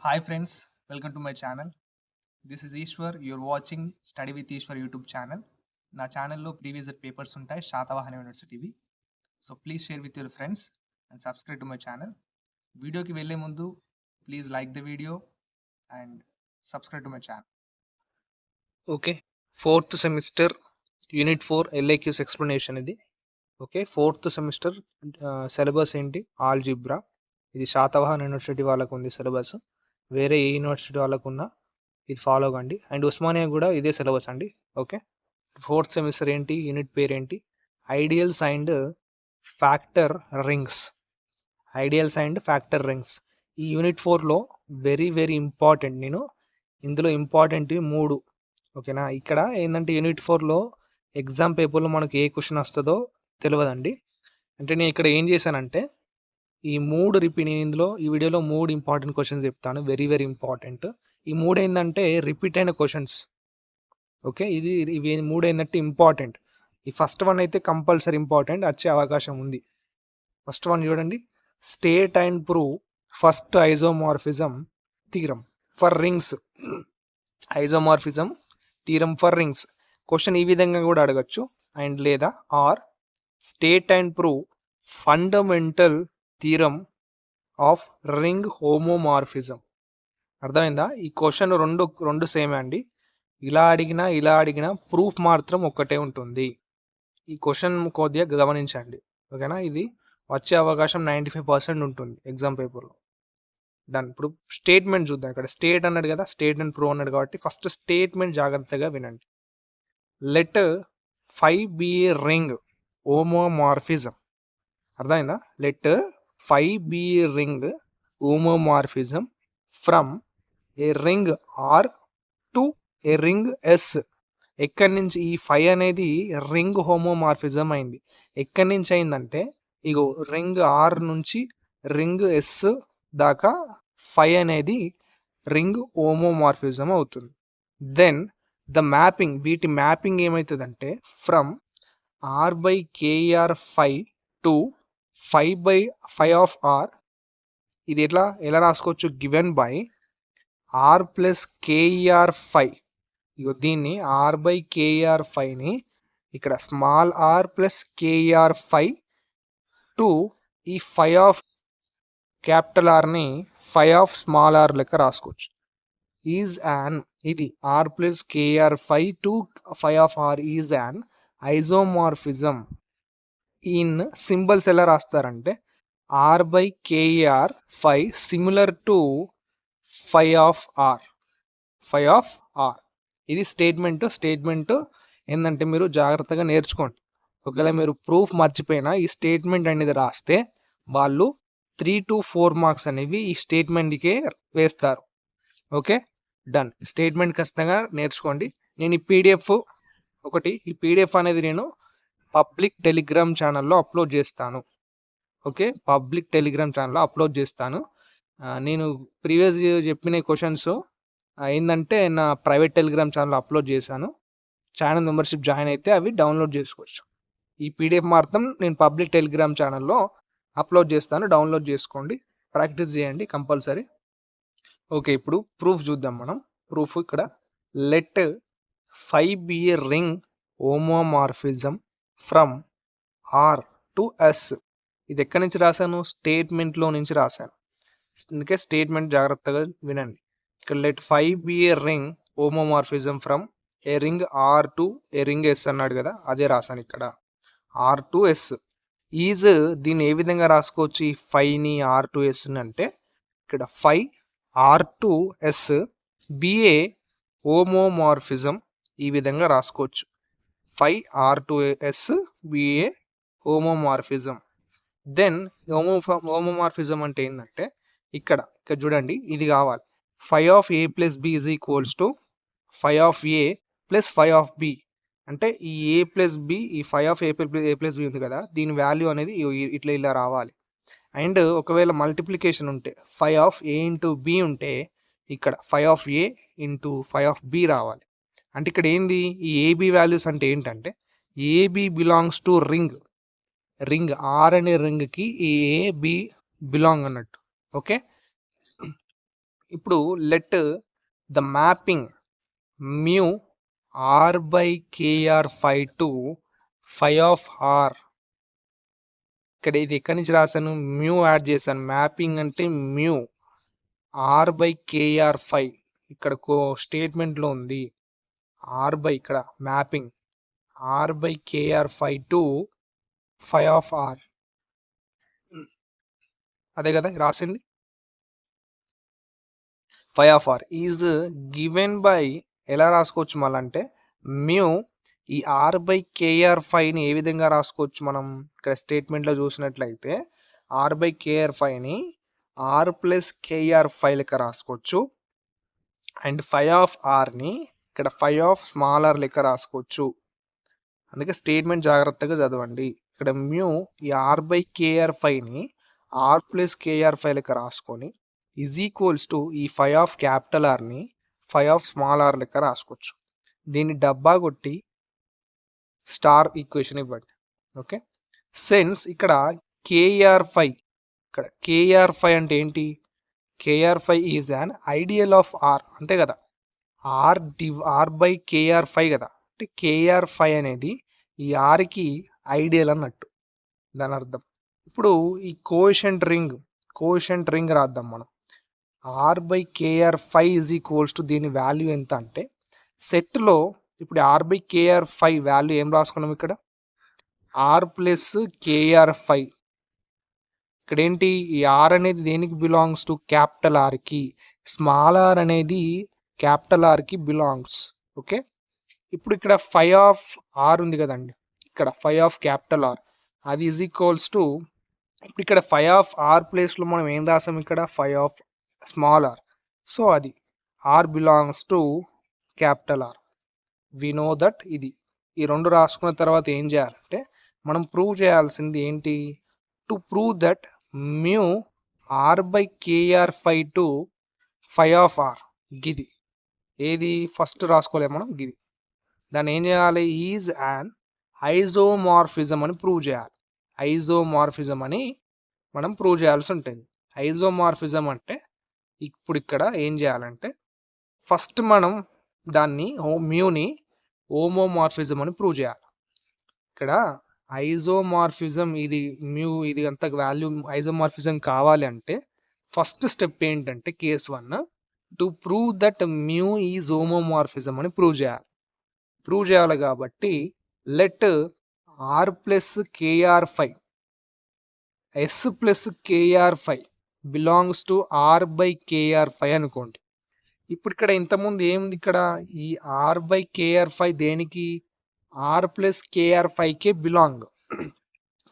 Hi friends, welcome to my channel. This is Ishwar. You're watching Study with Ishwar YouTube channel. నా ఛానల్లో previous papers ఉంటాయి శాతవాహన యూనివర్సిటీవి. So please share with your friends and subscribe to my channel. వీడియోకి వెళ్ళే ముందు please like the video and subscribe to my channel. Okay, 4th semester unit 4 LAQs explanation ఇది. Okay, 4th semester syllabus ఏంటి? Algebra. ఇది Satavahana university వాళ్ళకు ఉంది syllabus. వేరే ఏ university వాళ్ళకు ఉన్నా ఇది ఫాలో కండి. అండ్ ఉస్మానియా కూడా ఇదే సిలబస్ అండి. ఓకే, 4th సెమిస్టర్ ఏంటి? యూనిట్ పేరేంటి? Ideals and factor rings. Ideals and factor rings ఈ యూనిట్ 4లో వెరీ వెరీ ఇంపార్టెంట్. నేను ఇందులో ఇంపార్టెంట్ 3. ఓకేనా, ఇక్కడ ఏంటంటే యూనిట్ 4లో ఎగ్జామ్ పేపర్లో మనకు ఏ క్వశ్చన్ వస్తుందో తెలియదండి. అంటే నేను ఇక్కడ ఏం చేశానంటే ఈ 3 నేను ఇందులో ఈ వీడియోలో 3 ఇంపార్టెంట్ క్వశ్చన్స్ చెప్తాను. Very very important. ఈ 3 ఏంటంటే రిపీట్ అయిన క్వశ్చన్స్. ఓకే, ఇవి 3 ఏంటంటే ఇంపార్టెంట్. ఈ ఫస్ట్ వన్ అయితే కంపల్సరీ ఇంపార్టెంట్, వచ్చే అవకాశం ఉంది. ఫస్ట్ వన్ చూడండి. State and prove first isomorphism theorem for rings. Isomorphism theorem for rings question ఈ విధంగా కూడా అడగచ్చు. అండ్ లేదా or state and prove fundamental theorem of ring homomorphism. అర్థమైందా? ఈ క్వశ్చన్ రెండు సేమే అండి. ఇలా అడిగినా ప్రూఫ్ మాత్రం ఒక్కటే ఉంటుంది. ఈ క్వశ్చన్ కొద్దిగా గమనించండి. ఓకేనా, ఇది వచ్చే అవకాశం 95% ఉంటుంది ఎగ్జామ్ పేపర్లో. డన్. ఇప్పుడు స్టేట్మెంట్ చూద్దాం. ఇక్కడ స్టేట్ అన్నాడు కదా, స్టేట్ అండ్ ప్రూవ్ అన్నాడు కాబట్టి ఫస్ట్ స్టేట్మెంట్ జాగ్రత్తగా వినండి. Let 5 be a ring homomorphism. అర్థమైందా? Let 5 be a ring homomorphism from a ring R to a ring S. ఎక్కడి నుంచి ఈ 5 అనేది రింగ్ హోమోమార్ఫిజం అయింది? ఎక్కడి నుంచి అయిందంటే ఇగో రింగ్ ఆర్ నుంచి రింగ్ ఎస్ దాకా 5 అనేది రింగ్ హోమోమార్ఫిజం అవుతుంది. దెన్ ద మ్యాపింగ్, వీటి మ్యాపింగ్ ఏమవుతుందంటే from R by K R 5 to 5/5 of R. ఇది ఎలా రాసుకోవచ్చు? Given by R plus K R 5. ఇగో దీన్ని ఆర్ బై కేఆర్ 5ని ఇక్కడ small R plus K R 5 to ఈ 5 ఆఫ్ క్యాపిటల్ ఆర్ని 5 ఆఫ్ స్మాల్ ఆర్ లెక్క రాసుకోవచ్చు. ఈజ్ యాన్, ఇది R plus K R 5 to 5 of R is an isomorphism in symbols ఎలా రాస్తారంటే R by K R 5 similar to 5 of R. 5 of R ఇది statement ఏంటంటే మీరు జాగ్రత్తగా నేర్చుకోండి. ఒకవేళ మీరు ప్రూఫ్ మర్చిపోయినా ఈ స్టేట్మెంట్ అనేది రాస్తే వాళ్ళు 3 to 4 మార్క్స్ అనేవి ఈ స్టేట్మెంట్కే వేస్తారు. Okay, done. స్టేట్మెంట్ ఖచ్చితంగా నేర్చుకోండి. నేను ఈ పీడిఎఫ్ అనేది నేను పబ్లిక్ టెలిగ్రామ్ ఛానల్లో అప్లోడ్ చేస్తాను. ఓకే, పబ్లిక్ టెలిగ్రామ్ ఛానల్లో అప్లోడ్ చేస్తాను. నేను ప్రీవియస్ చెప్పిన క్వశ్చన్స్ ఏంటంటే నా ప్రైవేట్ టెలిగ్రామ్ ఛానల్లో అప్లోడ్ చేశాను. ఛానల్ మెంబర్షిప్ జాయిన్ అయితే అవి డౌన్లోడ్ చేసుకోవచ్చు. ఈ పీడిఎఫ్ మాత్రం నేను పబ్లిక్ టెలిగ్రామ్ ఛానల్లో అప్లోడ్ చేస్తాను, డౌన్లోడ్ చేసుకోండి, ప్రాక్టీస్ చేయండి కంపల్సరీ. ఓకే, ఇప్పుడు ప్రూఫ్ చూద్దాం మనం. ప్రూఫ్ ఇక్కడ let 5 be a ring homomorphism from R to S. ఇది ఎక్కడి నుంచి రాశాను? స్టేట్మెంట్లో నుంచి రాశాను. అందుకే స్టేట్మెంట్ జాగ్రత్తగా వినండి. ఇక్కడ let 5 be a ring homomorphism from a ring R to a ring S అన్నాడు కదా, అదే రాశాను ఇక్కడ. ఆర్ టు ఎస్ ఈజ్, దీన్ని ఏ విధంగా రాసుకోవచ్చు ఈ 5ని ఆర్ టు ఎస్ అంటే ఇక్కడ 5 R to S be a homomorphism ఈ విధంగా రాసుకోవచ్చు. 5 R to S be a homomorphism. Then homomorphism అంటే ఏంటంటే ఇక్కడ చూడండి, ఇది కావాలి. 5 of a plus b is equals to 5 of a plus 5 of b. అంటే ఈ ఏ ప్లస్ బి, ఈ 5 ఆఫ్ ఏ ప్లస్ బి ఉంది కదా, దీని వాల్యూ అనేది ఇలా రావాలి. అండ్ ఒకవేళ మల్టిప్లికేషన్ ఉంటే 5 ఆఫ్ ఏ ఇంటూ బి ఉంటే ఇక్కడ 5 of a into 5 of b రావాలి. అంటే ఇక్కడ ఏంది, ఈ ఏబి వాల్యూస్ అంటే ఏంటంటే a b belongs to ring R అనే రింగ్కి ఈ ఏబి బిలాంగ్ అన్నట్టు. ఓకే, ఇప్పుడు let the mapping mu R by KR phi to phi of R. ఇక్కడ ఇది ఎక్కడి నుంచి రాశాను, మ్యూ యాడ్ చేశాను. మ్యాపింగ్ అంటే mu R by KR phi ఇక్కడ స్టేట్మెంట్లో ఉంది. ఆర్ బై ఇక్కడ mapping R by KR phi to phi of R, అదే కదా రాసింది. Phi of R is given by, ఎలా రాసుకోవచ్చు మళ్ళీ అంటే మ్యూ ఈ ఆర్ బై కేఆర్ ఫైని ఏ విధంగా రాసుకోవచ్చు మనం, ఇక్కడ స్టేట్మెంట్లో చూసినట్లయితే ఆర్ బై కేఆర్ ఫైని ఆర్ ప్లస్ కేఆర్ ఫై లెక్క రాసుకోవచ్చు. అండ్ ఫై ఆఫ్ ఆర్ని ఇక్కడ ఫై ఆఫ్ స్మాల్ ఆర్ లెక్క రాసుకోవచ్చు. అందుకే స్టేట్మెంట్ జాగ్రత్తగా చదవండి. ఇక్కడ మ్యూ ఈ ఆర్ బై కేఆర్ ఫైని ఆర్ ప్లస్ కేఆర్ ఫై లెక్క రాసుకొని ఈజ్ ఈక్వల్స్ టు ఈ ఫై ఆఫ్ క్యాపిటల్ ఆర్ని ఫై ఆఫ్ స్మాల్ ఆర్ లెక్క రాసుకోవచ్చు. దీన్ని డబ్బా కొట్టి స్టార్ ఈక్వేషన్ ఇవ్వండి. ఓకే, సెన్స్ ఇక్కడ కేఆర్ ఫై, ఇక్కడ కేఆర్ ఫై అంటే ఏంటి, K R phi is an ideal of R, అంతే కదా. ఆర్ బై కేఆర్ ఫై కదా, అంటే కేఆర్ ఫై అనేది ఈ ఆర్కి ఐడియల్ అన్నట్టు దాని అర్థం. ఇప్పుడు ఈ కోఎఫిషియంట్ రింగ్ రాద్దాం మనం. R by KR phi is equals to దీని వాల్యూ ఎంత అంటే సెట్లో ఇప్పుడు R by KR phi value ఏం రాసుకున్నాం, ఇక్కడ ఆర్ ప్లస్ కేఆర్ ఫై. ఇక్కడ ఏంటి, ఈ ఆర్ అనేది దేనికి బిలాంగ్స్ టు, క్యాపిటల్ ఆర్కి. స్మాల్ ఆర్ అనేది క్యాపిటల్ ఆర్కి బిలాంగ్స్. ఓకే, ఇప్పుడు ఇక్కడ ఫై ఆఫ్ ఆర్ ఉంది కదండి, ఇక్కడ ఫై ఆఫ్ క్యాపిటల్ ఆర్, అది ఈజ్ ఈక్వల్స్ టు, ఇప్పుడు ఇక్కడ ఫై ఆఫ్ ఆర్ ప్లేస్లో మనం ఏం రాసాం, ఇక్కడ phi of small R. So అది R belongs to capital R. We know that. ఇది ఈ రెండు రాసుకున్న తర్వాత ఏం చేయాలంటే మనం ప్రూవ్ చేయాల్సింది ఏంటి, to prove that mu R by KR phi to phi of R. గిది ఏది ఫస్ట్ రాసుకోలేము మనం, గిది. దాన్ని ఏం చేయాలి, ఈజ్ అండ్ ఐజోమార్ఫిజం అని ప్రూవ్ చేయాలి. ఐజోమార్ఫిజం అని మనం ప్రూవ్ చేయాల్సి ఉంటుంది. ఐజోమార్ఫిజం అంటే ఇప్పుడు ఇక్కడ ఏం చేయాలంటే ఫస్ట్ మనం దాన్ని మ్యూని హోమోమార్ఫిజం అని ప్రూవ్ చేయాలి. ఇక్కడ ఐజోమార్ఫిజం ఇది మ్యూ ఇది అంత వాల్యూ ఐజోమార్ఫిజం కావాలి అంటే ఫస్ట్ స్టెప్ ఏంటంటే case 1 to prove that mu is homomorphism అని ప్రూవ్ చేయాలి కాబట్టి let R plus KR phi S plus KR phi belongs to R by KR phi అనుకోండి. ఇప్పుడు ఇక్కడ ఇంతకుముందు ఏముంది, ఇక్కడ ఈ ఆర్ బై కేఆర్ ఫై దేనికి, ఆర్ ప్లస్ కేఆర్ ఫైకే బిలాంగ్.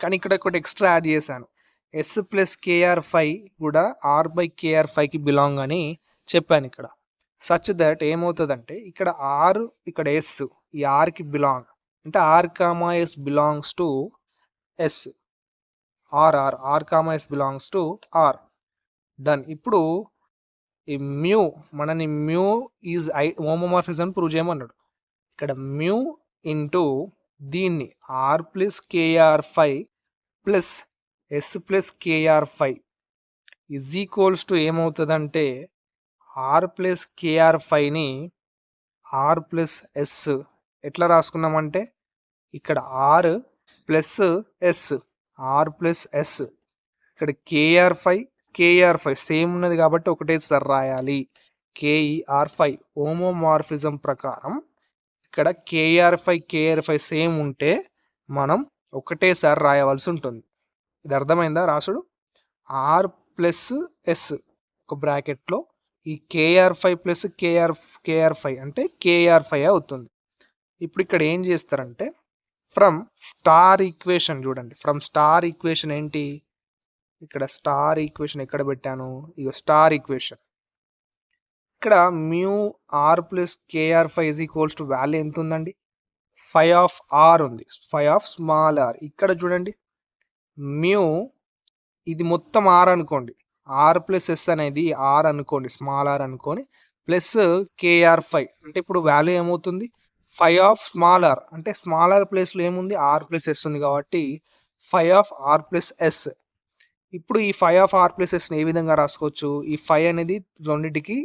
కానీ ఇక్కడ ఒకటి ఎక్స్ట్రా యాడ్ చేశాను, ఎస్ ప్లస్ కేఆర్ ఫై కూడా ఆర్ బై కేఆర్ ఫైకి బిలాంగ్ అని చెప్పాను ఇక్కడ. సచ్ దట్ ఏమవుతుందంటే ఇక్కడ ఆర్ ఇక్కడ ఎస్ ఈ ఆర్కి బిలాంగ్, అంటే R comma S belongs to S, R comma S belongs to R. Done. ఇప్పుడు ఈ మ్యూ మనని మ్యూ ఈజ్ హోమోమార్ఫిజం ప్రూవ్ చేయమన్నాడు. ఇక్కడ మ్యూ ఇంటూ దీన్ని R plus KR phi plus S plus KR phi is equals to ఏమవుతుందంటే R plus K R ఫైని R plus S ఎట్లా రాసుకున్నామంటే ఇక్కడ R plus S, R plus S, ఇక్కడ కేఆర్ ఫై సేమ్ ఉన్నది కాబట్టి ఒకటేసారి రాయాలి, కేఈఆర్ ఫై. హోమోమార్ఫిజం ప్రకారం ఇక్కడ కేఆర్ ఫై సేమ్ ఉంటే మనం ఒకటేసారి రాయవలసి ఉంటుంది. ఇది అర్థమైందా రాసుడు. ఆర్ ప్లస్ ఎస్ ఒక బ్రాకెట్లో ఈ KR phi plus KR phi అంటే కేఆర్ ఫై అవుతుంది. ఇప్పుడు ఇక్కడ ఏం చేస్తారంటే ఫ్రమ్ స్టార్ ఈక్వేషన్ చూడండి, ఫ్రమ్ స్టార్ ఈక్వేషన్ ఏంటి, ఇక్కడ స్టార్ ఈక్వేషన్ ఎక్కడ పెట్టాను, ఇక స్టార్ ఈక్వేషన్ ఇక్కడ mu R plus KR phi is equals to value ఎంత ఉందండి, ఫై ఆఫ్ ఆర్ ఉంది, ఫై ఆఫ్ స్మాల్ ఆర్. ఇక్కడ చూడండి మ్యూ ఇది మొత్తం ఆర్ అనుకోండి, ఆర్ ప్లస్ ఎస్ అనేది ఆర్ అనుకోండి, స్మాల్ ఆర్ అనుకోని ప్లస్ కేఆర్ ఫై అంటే ఇప్పుడు వాల్యూ ఏమవుతుంది, ఫై ఆఫ్ స్మాల్ ఆర్, అంటే స్మాల్ ఆర్ ప్లేస్లో ఏముంది ఆర్ ప్లస్ ఎస్ ఉంది కాబట్టి phi of R plus S. ఇప్పుడు ఈ ఫై ఆఫ్ ఆర్ ప్లస్ ఎస్ని ఏ విధంగా రాసుకోవచ్చు? ఈ ఫై అనేది రెండింటికి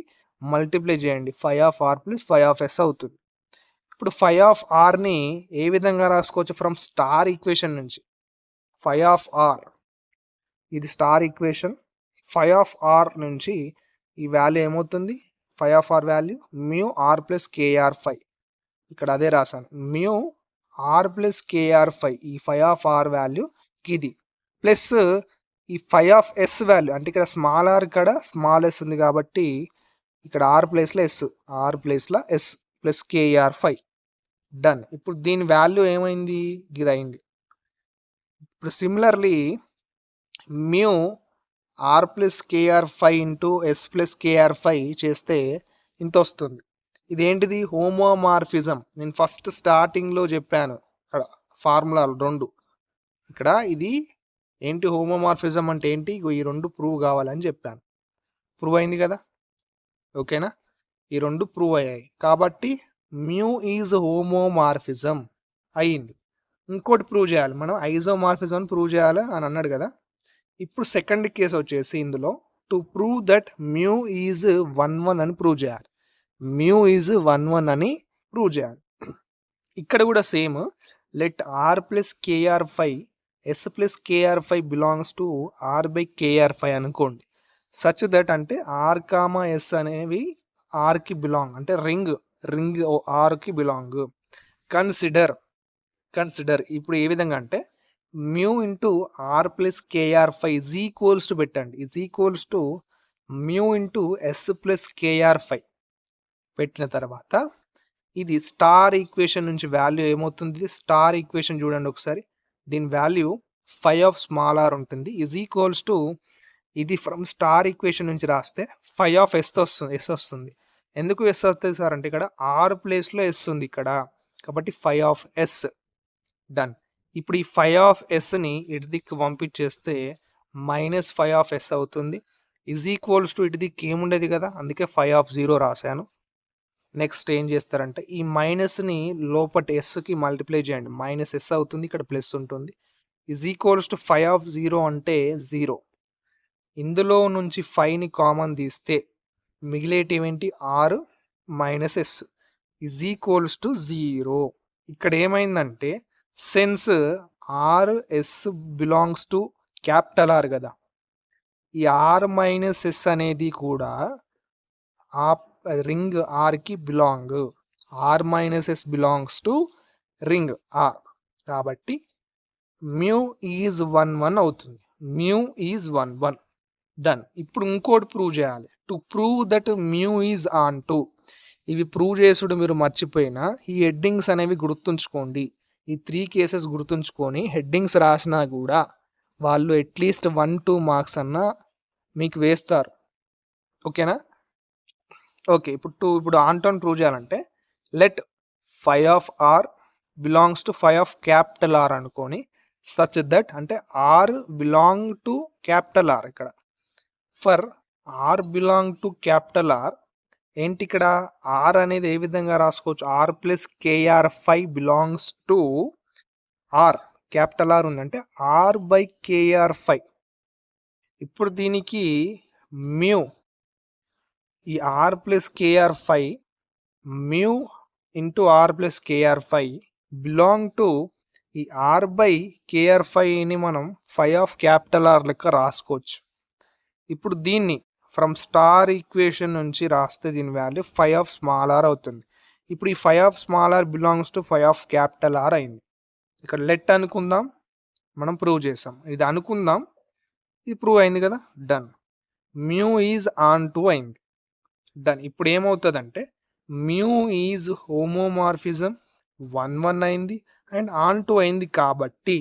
మల్టిప్లై చేయండి. Phi of R plus phi of S అవుతుంది. ఇప్పుడు ఫై ఆఫ్ ఆర్ని ఏ విధంగా రాసుకోవచ్చు? ఫ్రమ్ స్టార్ ఈక్వేషన్ నుంచి ఫై ఆఫ్ ఆర్, ఇది star equation. Phi of R నుంచి ఈ వాల్యూ ఏమవుతుంది? Phi of R value mu R plus KR phi. ఇక్కడ అదే రాశాను, mu R plus KR phi. ఈ ఫై ఆఫ్ ఆర్ వాల్యూ ఇది ప్లస్ ఈ ఫై ఆఫ్ ఎస్ వాల్యూ, అంటే ఇక్కడ స్మాల్ ఆర్ ఇక్కడ స్మాల్ ఎస్ ఉంది కాబట్టి ఇక్కడ ఆర్ ప్లేస్లో ఎస్, ఆర్ ప్లేస్లో S plus KR phi. Done. ఇప్పుడు దీని వాల్యూ ఏమైంది? ఇది అయింది. ఇప్పుడు similarly mu R plus KR phi into S plus KR phi చేస్తే ఇంత వస్తుంది. ఇదేంటిది? హోమోమార్ఫిజం. నేను ఫస్ట్ స్టార్టింగ్లో చెప్పాను ఇక్కడ ఫార్ములాలు రెండు. ఇక్కడ ఇది ఏంటి? హోమోమార్ఫిజం అంటే ఏంటి? ఈ రెండు ప్రూవ్ కావాలని చెప్పాను. ప్రూవ్ అయింది కదా, ఓకేనా? ఈ రెండు ప్రూవ్ అయ్యాయి కాబట్టి మ్యూ ఈజ్ హోమోమార్ఫిజం అయ్యింది. ఇంకోటి ప్రూవ్ చేయాలి మనం, ఐజోమార్ఫిజం ప్రూవ్ చేయాలి అని అన్నాడు కదా. ఇప్పుడు సెకండ్ కేసు వచ్చేసి ఇందులో to prove that mu is 1 1 అని ప్రూవ్ చేయాలి. మ్యూ ఈజ్ 1 1 అని ప్రూవ్ చేయాలి. ఇక్కడ కూడా same, let R plus KR phi S plus KR phi belongs to R by KR phi అనుకోండి. సచ్ దట్ అంటే ఆర్ కామా ఎస్ అనేవి ఆర్కి బిలాంగ్, అంటే రింగ్ ఆర్కి బిలాంగ్. కన్సిడర్ ఇప్పుడు ఏ విధంగా అంటే mu into R plus KR phi is equals to పెట్టండి, is equals to mu into S plus KR phi పెట్టిన తర్వాత ఇది స్టార్ ఈక్వేషన్ నుంచి వాల్యూ ఏమవుతుంది? స్టార్ ఈక్వేషన్ చూడండి ఒకసారి, దీని value phi of small R ఉంటుంది, ఈజ్ ఈక్వల్స్ టు ఇది ఫ్రమ్ స్టార్ ఈక్వేషన్ నుంచి రాస్తే ఫై ఆఫ్ ఎస్ వస్తుంది. ఎందుకు ఎస్ వస్తుంది సార్ అంటే ఇక్కడ ఆర్ ప్లేస్లో ఎస్ ఉంది ఇక్కడ కాబట్టి ఫై ఆఫ్ ఎస్. డన్. ఇప్పుడు ఈ ఫై ఆఫ్ ఎస్ని ఇటు దిక్కు పంపించేస్తే మైనస్ ఫై ఆఫ్ ఎస్ అవుతుంది. ఈజ్ ఈక్వల్స్ టు ఇటు దిక్కు ఏముండేది కదా, అందుకే ఫై ఆఫ్ 0 రాశాను. నెక్స్ట్ ఏం చేస్తారంటే ఈ మైనస్ని లోపటి ఎస్కి మల్టిప్లై చేయండి, మైనస్ ఎస్ అవుతుంది, ఇక్కడ ప్లస్ ఉంటుంది. Is equals to phi of 0 అంటే 0. ఇందులో నుంచి ఫైవ్ని కామన్ తీస్తే మిగిలేటివి ఏంటి? R minus S is equals to 0. ఇక్కడ ఏమైందంటే since R S belongs to capital R కదా, ఈ ఆర్ మైనస్ ఎస్ అనేది కూడా ఆ రింగ్ ఆర్కి belong. R minus S belongs to ring R కాబట్టి మ్యూ ఈజ్ 1 1 అవుతుంది. Mu is 1 1. డన్. ఇప్పుడు ఇంకోటి ప్రూవ్ చేయాలి. To prove that mu is onto. ఇవి ప్రూవ్ చేసుడు మీరు మర్చిపోయినా ఈ హెడ్డింగ్స్ అనేవి గుర్తుంచుకోండి. ఈ 3 కేసెస్ గుర్తుంచుకొని హెడ్డింగ్స్ రాసినా కూడా వాళ్ళు అట్లీస్ట్ 1-2 మార్క్స్ అన్నా మీకు వేస్తారు, ఓకేనా? ఓకే. ఇప్పుడు ఆంటోన్ ప్రూవ్ చేయాలంటే let phi of R belongs to phi of capital R అనుకొని సచ్ దట్ అంటే R belong to capital R. ఇక్కడ for R belong to capital R ఏంటి? ఇక్కడ ఆర్ అనేది ఏ విధంగా రాసుకోవచ్చు? R plus KR phi belongs to R, capital R ఉందంటే ఆర్ బై కేఆర్ ఫై. ఇప్పుడు దీనికి మ్యూ, ఈ R plus KR phi mu into R plus KR phi belong to ఈ ఆర్ బై కేఆర్ ఫైని మనం ఫై ఆఫ్ క్యాపిటల్ ఆర్ లెక్క రాసుకోవచ్చు. ఇప్పుడు దీన్ని ఫ్రమ్ స్టార్ ఈక్వేషన్ నుంచి రాస్తే దీని value phi of small R అవుతుంది. ఇప్పుడు ఈ phi of small R belongs to phi of capital R అయింది. ఇక్కడ లెట్ అనుకుందాం, మనం ప్రూవ్ చేసాం. ఇది అనుకుందాం, ఇది ప్రూవ్ అయింది కదా. Done. Mu is onto అయింది. డన్. ఇప్పుడు ఏమవుతుందంటే మ్యూ ఈజ్ హోమోమార్ఫిజం 1 1 అయింది అండ్ ఆన్ టు అయింది కాబట్టి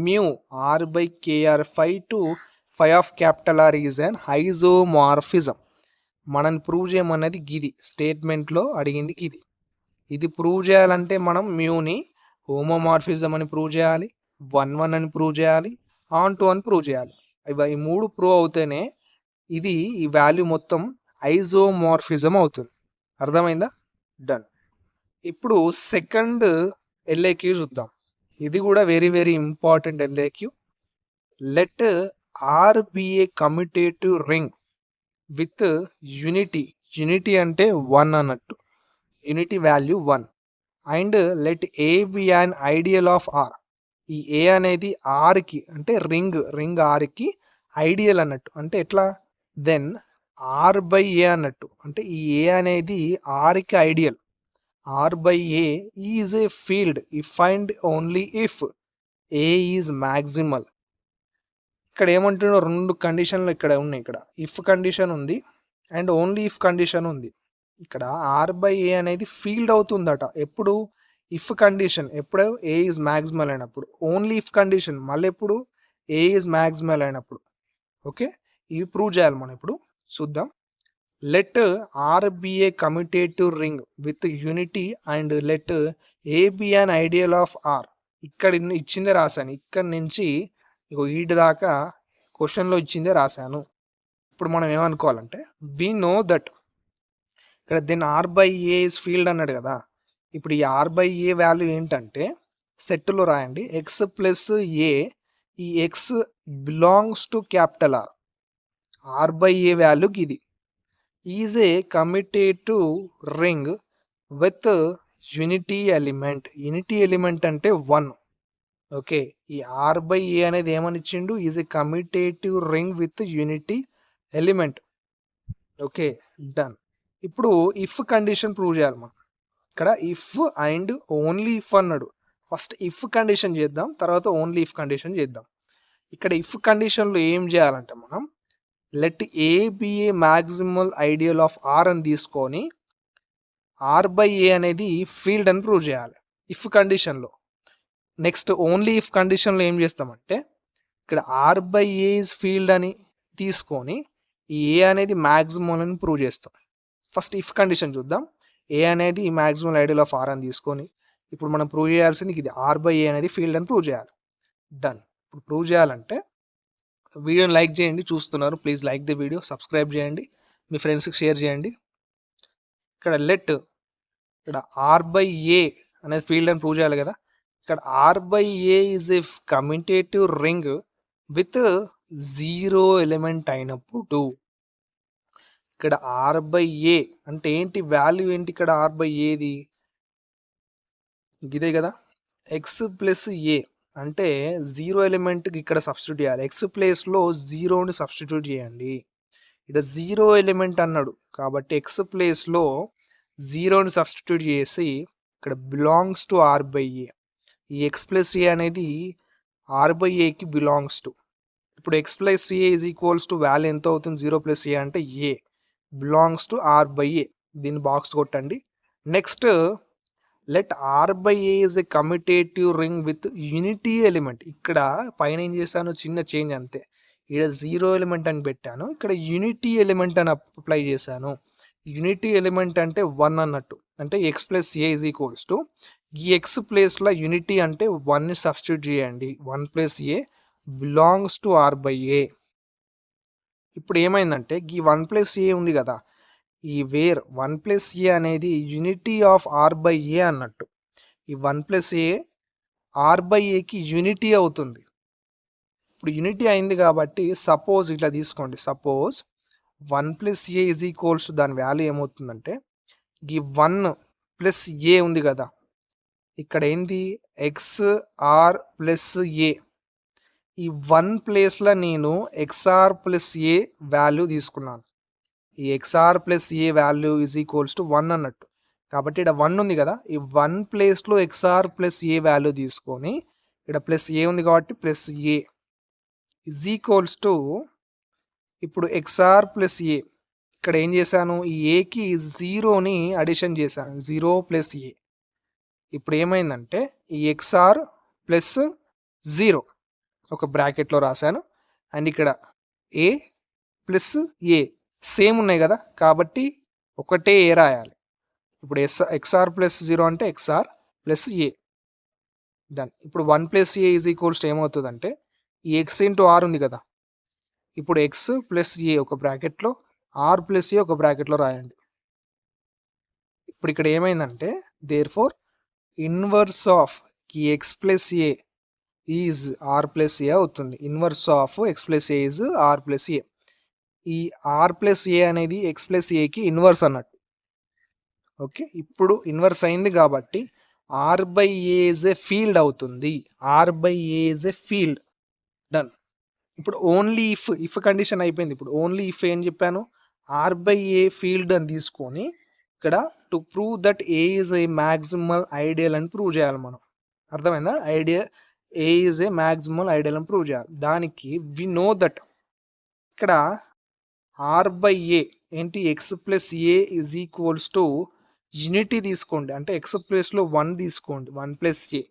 mu R by KR phi to phi of capital R is an isomorphism. మనం ప్రూవ్ చేయమన్నది గిది, స్టేట్మెంట్లో అడిగింది గిది. ఇది ప్రూవ్ చేయాలంటే మనం మ్యూని హోమోమార్ఫిజం అని ప్రూవ్ చేయాలి, 1 1 అని ప్రూవ్ చేయాలి, ఆన్ టు అని ప్రూవ్ చేయాలి. ఈ 3 ప్రూవ్ అవుతేనే ఇది ఈ వాల్యూ మొత్తం ఐజోమార్ఫిజం అవుతుంది. అర్థమైందా? డన్. ఇప్పుడు సెకండ్ ఎల్ఏక్యూ చూద్దాం. ఇది కూడా very very important LAQ. Let R be a commutative ring with unity అంటే 1 అన్నట్టు, unity value 1. And let a be an ideal of R. ఈ ఏ అనేది ఆర్కి అంటే రింగ్ ఆర్కి ఐడియల్ అన్నట్టు. అంటే ఎట్లా? దెన్ ఆర్ బై ఏ అన్నట్టు. అంటే ఈ ఏ అనేది ఆర్కి ideal. R by A is a field if and only if A is maximal. ఇక్కడ ఏమంటున్నా, 2 కండిషన్లు ఇక్కడ ఉన్నాయి. ఇక్కడ ఇఫ్ కండిషన్ ఉంది అండ్ ఓన్లీ ఇఫ్ కండిషన్ ఉంది. ఇక్కడ ఆర్ బై ఏ అనేది ఫీల్డ్ అవుతుందట ఎప్పుడు? ఇఫ్ కండిషన్ ఎప్పుడు? ఏ ఈజ్ మ్యాక్సిమల్ అయినప్పుడు. ఓన్లీ ఇఫ్ కండిషన్ మళ్ళీ ఎప్పుడు? ఏ ఈజ్ మ్యాక్సిమల్ అయినప్పుడు. ఓకే, ఇవి ప్రూవ్ చేయాలి మనం. ఇప్పుడు చూద్దాం. Let R be a commutative ring with unity and let a be an ideal of R. ఇక్కడ ఇచ్చిందే రాశాను. ఇక్కడ నుంచి ఈటి దాకా క్వశ్చన్లో ఇచ్చిందే రాశాను. ఇప్పుడు మనం ఏమనుకోవాలంటే, వి నో దట్ ఇక్కడ then R by a is field అన్నాడు కదా. ఇప్పుడు ఈ ఆర్ బై ఏ వాల్యూ ఏంటంటే సెట్లో రాయండి, ఎక్స్ ప్లస్ ఏ. ఈ X belongs to capital R. R by A వాల్యూకి ఇది is a commutative ring with unity element. Unity element అంటే 1. ఓకే, ఈ ఆర్ బై ఏ అనేది ఏమని ఇచ్చిండు? Is a commutative ring with unity element. Okay, done. ఇప్పుడు if condition prove చేయాలి మనం. ఇక్కడ ఇఫ్ అండ్ ఓన్లీ ఇఫ్ అన్నాడు. ఫస్ట్ ఇఫ్ కండిషన్ చేద్దాం, తర్వాత ఓన్లీ ఇఫ్ కండిషన్ చేద్దాం. ఇక్కడ ఇఫ్ కండిషన్లో ఏం చేయాలంటే మనం let a be a maximal ideal of R అని తీసుకొని ఆర్ బై ఏ అనేది ఫీల్డ్ అని ప్రూవ్ చేయాలి ఇఫ్ కండిషన్లో. నెక్స్ట్ ఓన్లీ ఇఫ్ కండిషన్లో ఏం చేస్తామంటే ఇక్కడ R by a is field అని తీసుకొని ఈ ఏ అనేది మ్యాక్సిమల్ అని ప్రూవ్ చేస్తాం. ఫస్ట్ ఇఫ్ కండిషన్ చూద్దాం. ఏ అనేది మ్యాక్సిమల్ ఐడియల్ ఆఫ్ ఆర్ అని తీసుకొని ఇప్పుడు మనం ప్రూవ్ చేయాల్సింది ఇది ఆర్ బై ఏ అనేది ఫీల్డ్ అని ప్రూవ్ చేయాలి. డన్. ఇప్పుడు ప్రూవ్ చేయాలంటే వీడియోని లైక్ చేయండి. చూస్తున్నారు, please like the video, subscribe చేయండి, మీ ఫ్రెండ్స్కి షేర్ చేయండి. ఇక్కడ లెట్ ఇక్కడ ఆర్ బై ఏ అనేది ఫీల్డ్ అని ప్రూవ్ చేయాలి కదా. ఇక్కడ R by A is a commutative ring with 0 element అయినప్పుడు ఇక్కడ ఆర్ బై ఏ అంటే ఏంటి? వాల్యూ ఏంటి ఇక్కడ? ఆర్ బై ఏది ఇదే కదా, ఎక్స్ ప్లస్ ఏ అంటే 0 ఎలిమెంట్కి ఇక్కడ సబ్స్టిట్యూట్ చేయాలి. ఎక్స్ ప్లేస్లో 0ని సబ్స్టిట్యూట్ చేయండి. ఇక్కడ 0 ఎలిమెంట్ అన్నాడు కాబట్టి ఎక్స్ ప్లేస్లో 0ని సబ్స్టిట్యూట్ చేసి ఇక్కడ belongs to R by a. ఈ ఎక్స్ ప్లస్ ఏ అనేది ఆర్ బై ఏకి బిలాంగ్స్ టు. ఇప్పుడు x plus A is equals to value ఎంత అవుతుంది? 0 ప్లస్ ఏ అంటే a belongs to R by a. దీన్ని బాక్స్ కొట్టండి. Next let R by A is a commutative ring with unity element. ఇక్కడ పైన ఏం చేశాను? చిన్న చేంజ్ అంతే. ఇక్కడ 0 ఎలిమెంట్ అని పెట్టాను, ఇక్కడ యూనిటీ ఎలిమెంట్ అని అప్లై చేశాను. యూనిటీ ఎలిమెంట్ అంటే 1 అన్నట్టు. అంటే X plus A is equals to ఈ ఎక్స్ ప్లేస్లో యూనిటీ అంటే 1ని సబ్స్టిట్యూట్ చేయండి. 1 plus A belongs to R by A. ఇప్పుడు ఏమైందంటే ఈ 1 ప్లస్ ఏ ఉంది కదా, ఈ వేర్ 1 ప్లస్ ఏ అనేది యూనిటీ ఆఫ్ ఆర్ బై ఏ అన్నట్టు. ఈ 1 ప్లస్ ఏ ఆర్ బై ఏకి యూనిటీ అవుతుంది. ఇప్పుడు యూనిటీ అయింది కాబట్టి సపోజ్ ఇట్లా తీసుకోండి. Suppose 1 plus A is equals to దాని వాల్యూ ఏమవుతుందంటే ఈ 1 ప్లస్ ఏ ఉంది కదా, ఇక్కడ ఏంది? X are plus A. ఈ 1 ప్లేస్లో నేను ఎక్స్ఆర్ ప్లస్ ఏ వాల్యూ తీసుకున్నాను. ఈ XR plus A value is equals to 1 అన్నట్టు. కాబట్టి ఇక్కడ 1 ఉంది కదా, ఈ 1 ప్లేస్లో ఎక్స్ఆర్ ప్లస్ ఏ వాల్యూ తీసుకొని ఇక్కడ ప్లస్ ఏ ఉంది కాబట్టి plus A is equals to ఇప్పుడు ఎక్స్ఆర్ ప్లస్ ఏ. ఇక్కడ ఏం చేశాను? ఈ ఏకి 0ని అడిషన్ చేశాను, 0 ప్లస్ ఏ. ఇప్పుడు ఏమైందంటే ఈ ఎక్స్ఆర్ ప్లస్ 0 ఒక బ్రాకెట్లో రాశాను అండ్ ఇక్కడ ఏ ప్లస్ ఏ సేమ్ ఉన్నాయి కదా కాబట్టి ఒకటే ఏ రాయాలి. ఇప్పుడు ఎక్స్ఆర్ ప్లస్ 0 అంటే ఎక్స్ఆర్ ప్లస్ ఏ. దెన్ ఇప్పుడు 1 plus A is equals to ఏమవుతుందంటే ఈ ఎక్స్ ఇంటూ ఆర్ ఉంది కదా, ఇప్పుడు ఎక్స్ ప్లస్ ఏ ఒక బ్రాకెట్లో, ఆర్ ప్లస్ ఏ ఒక బ్రాకెట్లో రాయండి. ఇప్పుడు ఇక్కడ ఏమైందంటే దేర్ ఫోర్ ఇన్వర్స్ ఆఫ్ ఈ X plus A is R plus A అవుతుంది. Inverse of X plus A is R plus A. ఈ ఆర్ ప్లస్ ఏ అనేది ఎక్స్ ప్లస్ ఏకి ఇన్వర్స్ అన్నట్టు. ఓకే, ఇప్పుడు ఇన్వర్స్ అయింది కాబట్టి R by A is a field అవుతుంది. R by A is a field. Done. ఇప్పుడు ఓన్లీ ఇఫ్ కండిషన్ అయిపోయింది. ఇప్పుడు ఓన్లీ ఇఫ్ ఏం చెప్పాను, ఆర్ బై ఏ ఫీల్డ్ అని తీసుకొని ఇక్కడ to prove that A is a maximal ideal అని ప్రూవ్ చేయాలి మనం. అర్థమైందా? A is a maximal ideal అని ప్రూవ్ చేయాలి. దానికి వి నో దట్ ఇక్కడ ఆర్ బై ఏ ఏంటి, X plus A is equals to unity తీసుకోండి, అంటే ఎక్స్ ప్లస్లో 1 తీసుకోండి, 1 plus A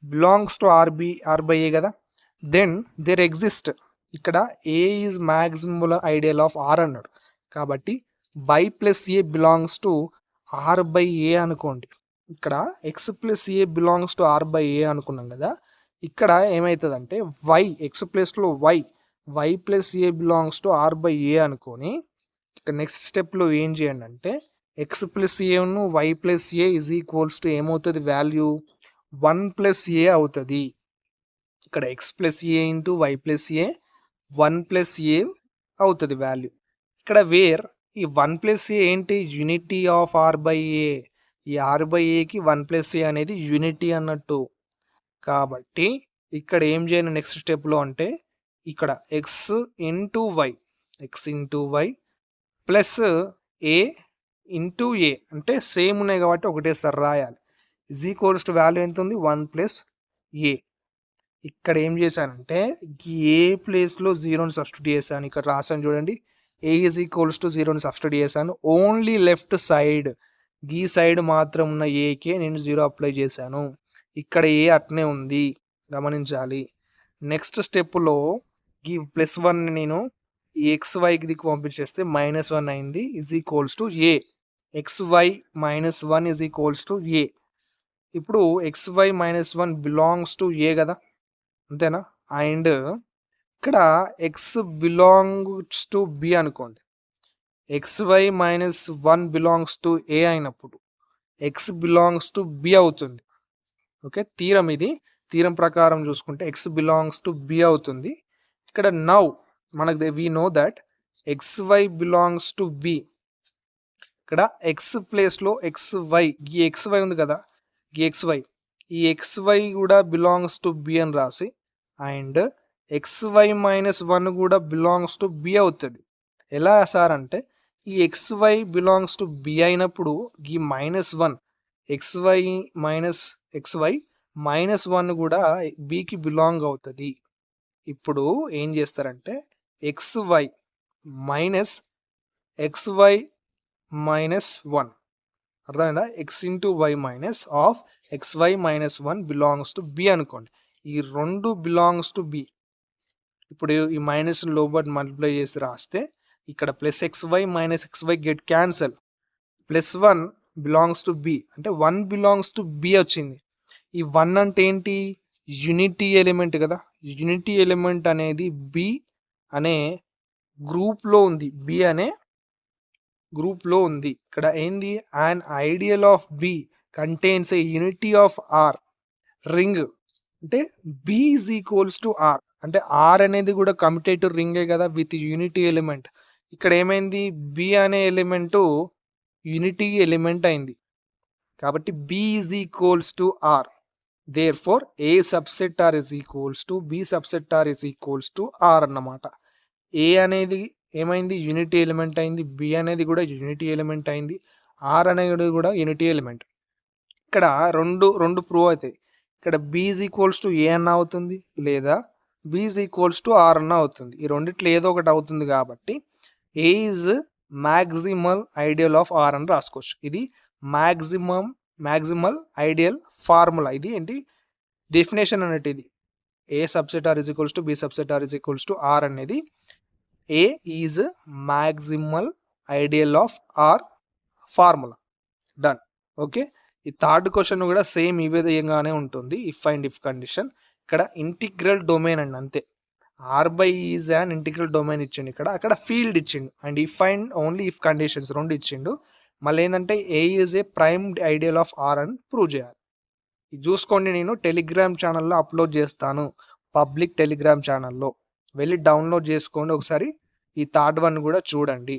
belongs to R by A కదా. దెన్ దేర్ ఎగ్జిస్ట్ ఇక్కడ A is maximal ideal of R అన్నాడు కాబట్టి by plus A belongs to R by A అనుకోండి. ఇక్కడ X plus A belongs to R by A అనుకున్నాం కదా. ఇక్కడ ఏమవుతుందంటే వై, ఎక్స్ ప్లస్లో Y plus A belongs to R by A అనుకొని ఇక్కడ నెక్స్ట్ స్టెప్లో ఏం చేయండి అంటే ఎక్స్ ప్లస్ ఏను Y plus A is equals to ఏమవుతుంది, వాల్యూ 1 ప్లస్ ఏ అవుతుంది. ఇక్కడ X plus A into Y plus A 1 plus A అవుతుంది వాల్యూ. ఇక్కడ వేర్ ఈ 1 ప్లస్ ఏ ఏంటి, unity of are by a. ఈ ఆర్ బై ఏకి 1 ప్లస్ ఏ అనేది యూనిటీ అన్నట్టు. కాబట్టి ఇక్కడ ఏం చేయాలి నెక్స్ట్ స్టెప్లో అంటే ఇక్కడ X into Y plus A into A అంటే సేమ్ ఉన్నాయి కాబట్టి ఒకటేసారి రాయాలి. ఈజ్ ఈక్వల్స్ టు వాల్యూ ఎంత ఉంది, 1 ప్లస్ ఏ. ఇక్కడ ఏం చేశానంటే ఏ ప్లేస్లో 0ని సబ్స్టిట్యూట్ చేశాను. ఇక్కడ రాసాను చూడండి, ఏ ఈజ్ ఈక్వల్స్ టు 0ని సబ్స్టిట్యూట్ చేశాను. ఓన్లీ లెఫ్ట్ సైడ్ ఈ సైడ్ మాత్రం ఉన్న ఏకే నేను 0 అప్లై చేశాను. ఇక్కడ ఏ అట్నే ఉంది గమనించాలి. నెక్స్ట్ స్టెప్లో ఈ +1 నేను ఈ XYకి దిక్కు పంపించేస్తే -1 అయింది. Is equals to A. XY -1 is equals to A. ఇప్పుడు XY -1 బిలాంగ్స్ టు ఏ కదా, అంతేనా? అండ్ ఇక్కడ ఎక్స్ బిలాంగ్స్ టు బి అనుకోండి. XY -1 బిలాంగ్స్ టు ఏ అయినప్పుడు ఎక్స్ బిలాంగ్స్ టు బి అవుతుంది. ఓకే, తీరం ఇది. తీరం ప్రకారం చూసుకుంటే ఎక్స్ బిలాంగ్స్ టు బి అవుతుంది. ఇక్కడ నౌ మనకు we know that XY belongs to B. ఇక్కడ ఎక్స్ ప్లేస్లో XY, ఈ XY ఉంది కదా, ఈ XY కూడా బిలాంగ్స్ టు బి అని రాసి అండ్ XY -1 కూడా బిలాంగ్స్ టు బి అవుతుంది. ఎలా సార్ అంటే ఈ XY బిలాంగ్స్ టు బి అయినప్పుడు ఈ -1 XY -1 కూడా బికి బిలాంగ్ అవుతుంది. ఇప్పుడు ఏం చేస్తారంటే XY -1 అర్థమైందా, x into y minus of XY -1 belongs to B అనుకోండి. ఈ రెండు బిలాంగ్స్ టు బి. ఇప్పుడు ఈ మైనస్ లోబట్ మల్టిప్లై చేసి రాస్తే ఇక్కడ +XY -XY get cancel. +1 belongs to B అంటే 1 బిలాంగ్స్ టు బి వచ్చింది. ఈ 1 అంటే ఏంటి, యూనిటీ ఎలిమెంట్ కదా. యూనిటీ ఎలిమెంట్ అనేది బి అనే గ్రూప్లో ఉంది. బి అనే గ్రూప్లో ఉంది. ఇక్కడ ఏంది, an ideal of B contains A unity of R ring అంటే B is equals to R అంటే ఆర్ అనేది కూడా కమ్యుటేటివ్ రింగే కదా విత్ యూనిటీ ఎలిమెంట్. ఇక్కడ ఏమైంది, బి అనే ఎలిమెంటు యూనిటీ ఎలిమెంట్ అయింది కాబట్టి B is equals to R. Therefore A subset R is equals to B subset R is equals to R అన్నమాట. ఏ అనేది ఏమైంది, యూనిటీ ఎలిమెంట్ అయింది. బి అనేది కూడా యూనిటీ ఎలిమెంట్ అయింది. ఆర్ అనేది కూడా యూనిటీ ఎలిమెంట్. ఇక్కడ రెండు ప్రూవ్ అవుతాయి. ఇక్కడ B is equals to A అన్న అవుతుంది లేదా B is equals to R అన్న అవుతుంది. ఈ రెండిట్లో ఏదో ఒకటి అవుతుంది కాబట్టి A is maximal ideal of R అని రాసుకోవచ్చు. ఇది మ్యాక్సిమల్ ఐడియల్ ఫార్ములా. ఇది ఏంటి డెఫినేషన్ అన్నట్టు. ఇది A subset R is equals to B subset R is equals to R అనేది A is maximal ideal of R formula. Done. Okay, ఈ third question కూడా సేమ్ ఈ విధంగానే ఉంటుంది. If and if condition. ఇక్కడ ఇంటిగ్రల్ డొమైన్ అండి, అంతే. R by is an integral domain ఇచ్చిండు. అక్కడ ఫీల్డ్ ఇచ్చిండు and if and only if conditions రెండు ఇచ్చిండు. మళ్ళీ ఏంటంటే A is a prime ideal of R అని ప్రూవ్ చేయాలి. ఇది చూసుకోండి, నేను టెలిగ్రామ్ ఛానల్లో అప్లోడ్ చేస్తాను, పబ్లిక్ టెలిగ్రామ్ ఛానల్లో వెళ్ళి డౌన్లోడ్ చేసుకోండి. ఒకసారి ఈ థర్డ్ వన్ కూడా చూడండి.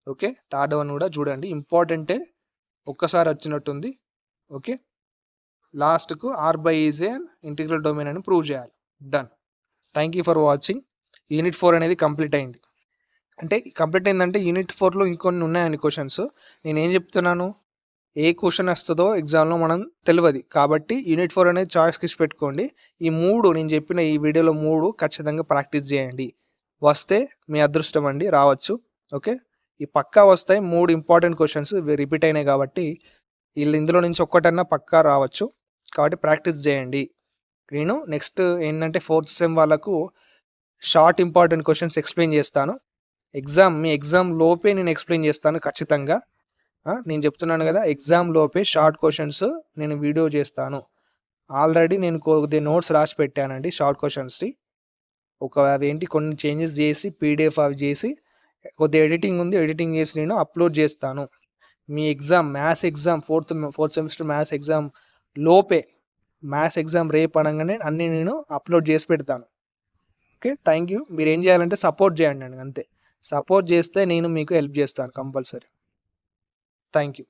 ఓకే, థర్డ్ వన్ కూడా చూడండి, ఇంపార్టెంటే, ఒక్కసారి వచ్చినట్టుంది. ఓకే, లాస్ట్కు R by is a integral domain అని ప్రూవ్ చేయాలి. Done. Thank you for watching. Unit 4 అనేది కంప్లీట్ అయింది. అంటే కంప్లీట్ అయిందంటే యూనిట్ 4లో ఇంకొన్ని ఉన్నాయని క్వశ్చన్స్. నేను ఏం చెప్తున్నాను, ఏ క్వశ్చన్ వస్తుందో ఎగ్జామ్లో మనం తెలియదు కాబట్టి యూనిట్ 4 అనేది చాయిస్కి ఇచ్చి పెట్టుకోండి. ఈ 3 నేను చెప్పిన ఈ వీడియోలో 3 ఖచ్చితంగా ప్రాక్టీస్ చేయండి. వస్తే మీ అదృష్టం అండి, రావచ్చు. ఓకే, ఈ పక్కా వస్తాయి. 3 ఇంపార్టెంట్ క్వశ్చన్స్ రిపీట్ అయినాయి కాబట్టి ఇందులో నుంచి ఒక్కటన్నా పక్కా రావచ్చు. కాబట్టి ప్రాక్టీస్ చేయండి. నేను నెక్స్ట్ ఏంటంటే 4th సెమ్ వాళ్ళకు షార్ట్ ఇంపార్టెంట్ క్వశ్చన్స్ ఎక్స్ప్లెయిన్ చేస్తాను. మీ ఎగ్జామ్ లోపే నేను ఎక్స్ప్లెయిన్ చేస్తాను ఖచ్చితంగా. నేను చెప్తున్నాను కదా, ఎగ్జామ్ లోపే షార్ట్ క్వశ్చన్స్ నేను వీడియో చేస్తాను. ఆల్రెడీ నేను కొద్దిగా నోట్స్ రాసి పెట్టానండి షార్ట్ క్వశ్చన్స్కి. అవేంటి కొన్ని చేంజెస్ చేసి పీడిఎఫ్ అవి చేసి కొద్దిగా ఎడిటింగ్ ఉంది, ఎడిటింగ్ చేసి నేను అప్లోడ్ చేస్తాను. మీ exam maths exam fourth semester maths exam లోపే, మ్యాథ్స్ ఎగ్జామ్ రేపు అనగానే అన్నీ నేను అప్లోడ్ చేసి పెడతాను. Okay, thank you. మీరు ఏం చేయాలంటే సపోర్ట్ చేయండి అండి, అంతే. సపోర్ట్ చేస్తే నేను మీకు హెల్ప్ చేస్తాను కంపల్సరీ. Thank you.